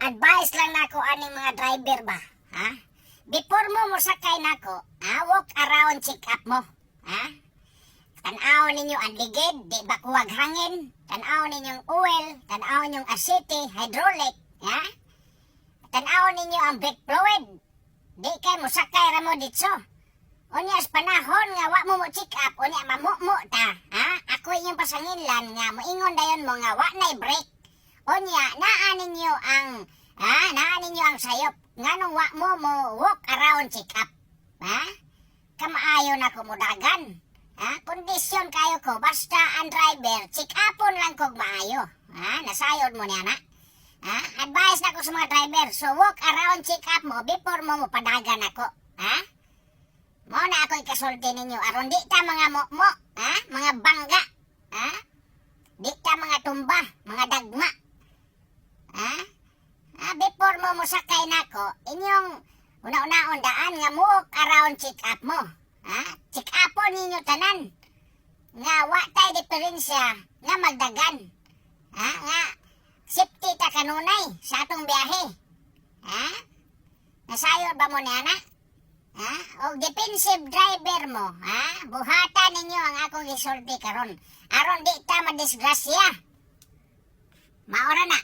advice lang nako aning mga driver ba, ha? Before mo sakay nako, walk around check up mo, ha? Tanaw ninyo ang ligid, di ba kuwag hangin? Tanaw ninyo ang oil, tanaw ninyo ang asiti, hydraulic, ha? Tanaw ninyo ang brake fluid. Di kay mo sakay ra mo ditso. Unya sa panahon nga wa mo check up, unya mamumo ta, ha? Ako inyong pasanginlan nga moingon dayon mo nga wa nay brake. Unya naa ninyo ang sayop. Nganong wa mo walk around check up, ha? Kamaayo na ko mudagan. Ha? Kondisyon kayo ko, basta ang driver, check upon lang kog maayo. Ha? Nasayod mo niya na. Ha? Advice na ko sa mga driver, so walk around check up mo before mo padagan ako. Ha? Mo na ako ikasulti ninyo, aron di ta mga mo, ha? Mga bangga. Ha? Di ta mga tumba, mga dagma. Ha? Before mo sakay nako, inyong una-unaon daan nga walk around check up mo. Ha? Check upon ninyo tanan. Nga wa tay diferensya nga magdagan. Ha? Nga safety ta kanunay sa atong biyahe. Ha? Nasayod ba mo niya na? Ha? O defensive driver mo, ha? Buhatan ninyo ang akong isulti karon. Aron di ta madisgrasya. Maora na.